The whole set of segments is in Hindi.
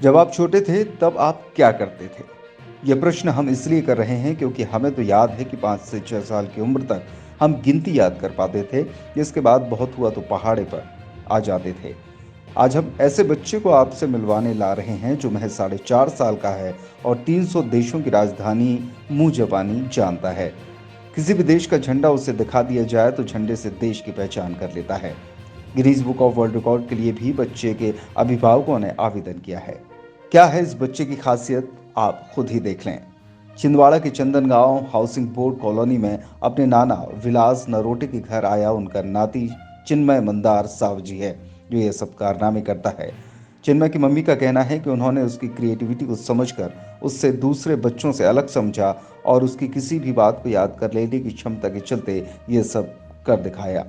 जब आप छोटे थे तब आप क्या करते थे? ये प्रश्न हम इसलिए कर रहे हैं क्योंकि हमें तो याद है कि 5 से 6 साल की उम्र तक हम गिनती याद कर पाते थे। इसके बाद बहुत हुआ तो पहाड़े पर आ जाते थे। आज हम ऐसे बच्चे को आपसे मिलवाने ला रहे हैं जो महज 4.5 साल का है और 300 देशों की राजधानी मुंह जबानी जानता है। किसी भी देश का झंडा उसे दिखा दिया जाए तो झंडे से देश की पहचान कर लेता है। Guinness book of world record के लिए भी बच्चे के अभिभावकों ने आवेदन किया है। क्या है इस बच्चे की खासियत, आप खुद ही देख लें। छिंदवाड़ा के चंदनगांव हाउसिंग बोर्ड कॉलोनी में अपने नाना विलास नरोटे के घर आया उनका नाती चिन्मय मंदार सावजी है, जो ये सब कारनामे करता है। चिन्मय की मम्मी का कहना है कि उन्होंने उसकी क्रिएटिविटी को समझकर उससे दूसरे बच्चों से अलग समझा और उसकी किसी भी बात को याद कर लेने की क्षमता के चलते ये सब कर दिखाया।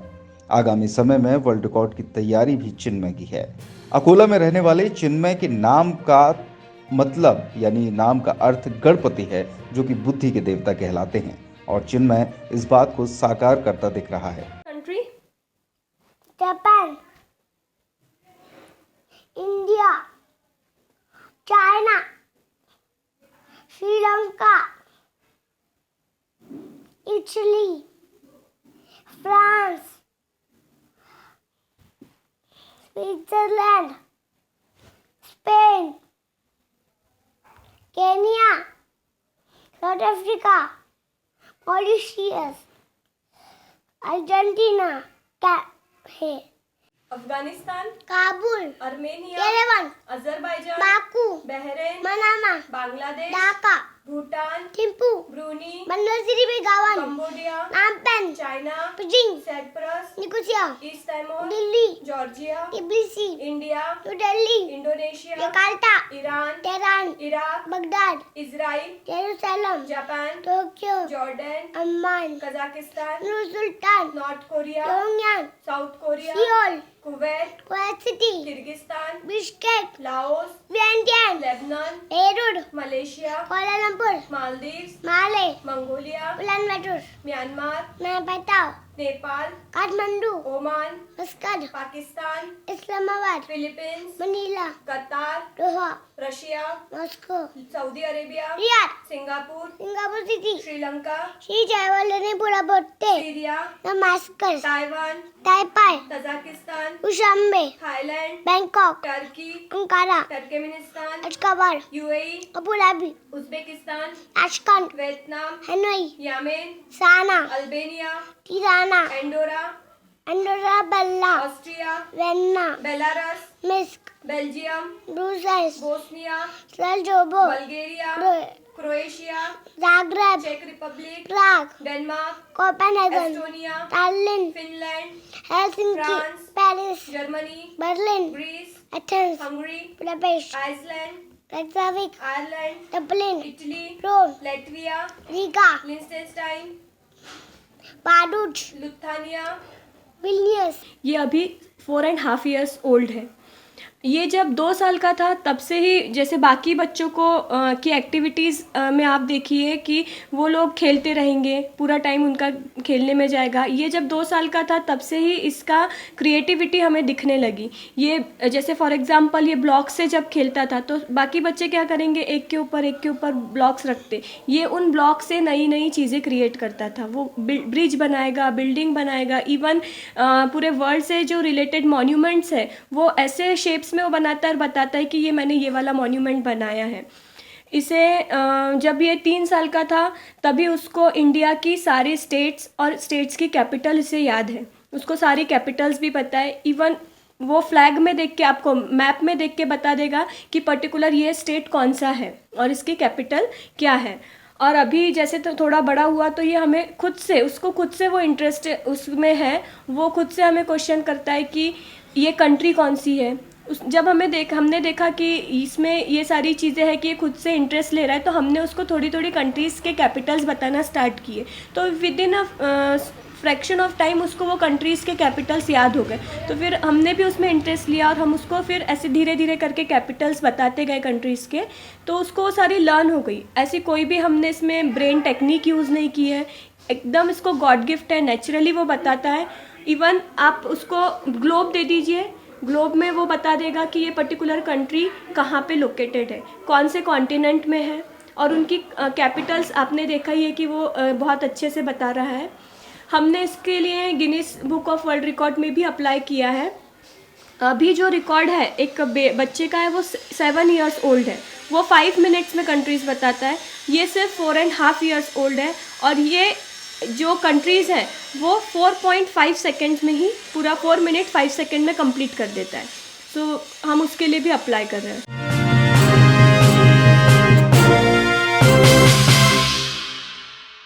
आगामी समय में वर्ल्ड रिकॉर्ड की तैयारी भी चिन्मय की है। अकोला में रहने वाले चिन्मय के नाम का मतलब यानी नाम का अर्थ गणपति है, जो कि बुद्धि के देवता कहलाते हैं, और चिन्मय इस बात को साकार करता दिख रहा है। Country Japan, India, China, Sri Lanka, Italy, France, Switzerland, Spain, Kenya, South Africa, Mauritius, Argentina है, Afghanistan, Kabul, Armenia, Yerevan, Azerbaijan, Baku, Bahrain, Manama, Bangladesh, Dhaka, Bhutan, Thimphu, Brunei, Bandar Seri Begawan, Cambodia, Phnom Penh, China, Beijing, Cyprus, Nicosia, East Timor, Delhi, Georgia, Tbilisi, India, New Delhi, Indonesia, Jakarta, Iran, Tehran, Iraq, Baghdad, Israel, Jerusalem, Japan, Tokyo, Jordan, Amman, Kazakhstan, Nur Sultan, North Korea, Pyongyang, South Korea, Seoul, Kuwait, Kuwait City, Kyrgyzstan, Bishkek, Laos, Vietnam, Lebanon, Beirut, Malaysia, Kuala Lumpur, Maldives, Male, Mongolia, Ulaanbaatar, Myanmar, Nainital, Nepal, Kathmandu, Oman, Muscat, Pakistan, Islamabad, Philippines, Manila, Qatar, Doha, Russia, Moscow, Saudi Arabia, Riyadh, Singapore, Singapore City, Sri Lanka, Sri Jayawardenepura Kotte, Syria, Damascus, Taiwan, Taipei, Tajikistan, Dushanbe, Thailand, Bangkok, Turkey, Ankara, Turkmenistan, Ashgabat, UAE, Abu Dhabi, Uzbekistan, Tashkent, Vietnam, Hanoi, Yemen, Sanaa, Albania, Tirana, Andorra, Andorra Vella, Austria, Vienna, Belarus, Minsk, Belgium, Brussels, Bosnia, Sarajevo, Bulgaria, Croatia, Zagreb, चेक Republic, Prague, Denmark, Copenhagen, Estonia, Tallinn, Finland, Helsinki, France, Paris, Germany, Berlin, Greece, Athens, Hungary, Budapest, Iceland, Reykjavik, Ireland, Dublin, Italy, Rome, Latvia, Riga, Liechtenstein, Vaduz, Lithuania. Vilnius. ये अभी 4.5 years ओल्ड है। ये जब 2 साल का था तब से ही जैसे बाकी बच्चों को की एक्टिविटीज़ में आप देखिए कि वो लोग खेलते रहेंगे, पूरा टाइम उनका खेलने में जाएगा। ये जब 2 साल का था तब से ही इसका क्रिएटिविटी हमें दिखने लगी। ये जैसे फॉर एग्जांपल ये ब्लॉक्स से जब खेलता था तो बाकी बच्चे क्या करेंगे, एक के ऊपर ब्लॉक्स रखते, ये उन ब्लॉक से नई नई चीज़ें क्रिएट करता था। वो ब्रिज बनाएगा, बिल्डिंग बनाएगा, इवन पूरे वर्ल्ड से जो रिलेटेड मॉन्यूमेंट्स है वो ऐसे शेप्स में वो बनाता है और बताता है कि ये मैंने ये वाला मॉन्यूमेंट बनाया है। इसे जब ये 3 साल का था तभी उसको इंडिया की सारी स्टेट्स और स्टेट्स की कैपिटल इसे याद है, उसको सारी कैपिटल्स भी पता है। इवन वो फ्लैग में देख के, आपको मैप में देख के बता देगा कि पर्टिकुलर ये स्टेट कौन सा है और इसकी कैपिटल क्या है। और अभी जैसे तो थोड़ा बड़ा हुआ तो ये हमें खुद से वो इंटरेस्ट उसमें है, वो खुद से हमें क्वेश्चन करता है कि ये कंट्री कौन सी है। जब हमने देखा कि इसमें ये सारी चीज़ें हैं कि ये खुद से इंटरेस्ट ले रहा है, तो हमने उसको थोड़ी थोड़ी कंट्रीज़ के कैपिटल्स बताना स्टार्ट किए। तो with in a fraction of time उसको वो कंट्रीज़ के कैपिटल्स याद हो गए। तो फिर हमने भी उसमें इंटरेस्ट लिया और हम उसको फिर ऐसे धीरे धीरे करके कैपिटल्स बताते गए कंट्रीज़ के, तो उसको वो सारी लर्न हो गई। ऐसी कोई भी हमने इसमें ब्रेन टेक्निक यूज़ नहीं की है, एकदम इसको गॉड गिफ्ट है, नेचुरली वो बताता है। इवन आप उसको ग्लोब दे दीजिए, ग्लोब में वो बता देगा कि ये पर्टिकुलर कंट्री कहाँ पे लोकेटेड है, कौन से कॉन्टिनेंट में है, और उनकी कैपिटल्स आपने देखा ही है कि वो बहुत अच्छे से बता रहा है। हमने इसके लिए Guinness book of world record में भी अप्लाई किया है। अभी जो रिकॉर्ड है एक बच्चे का है, वो 7 इयर्स ओल्ड है, वो 5 मिनट्स में कंट्रीज़ बताता है। ये सिर्फ 4.5 इयर्स ओल्ड है, और ये जो कंट्रीज़ है वो 4.5 सेकेंड्स में ही पूरा 4 मिनट 5 सेकेंड में कंप्लीट कर देता है। सो हम उसके लिए भी अप्लाई कर रहे हैं।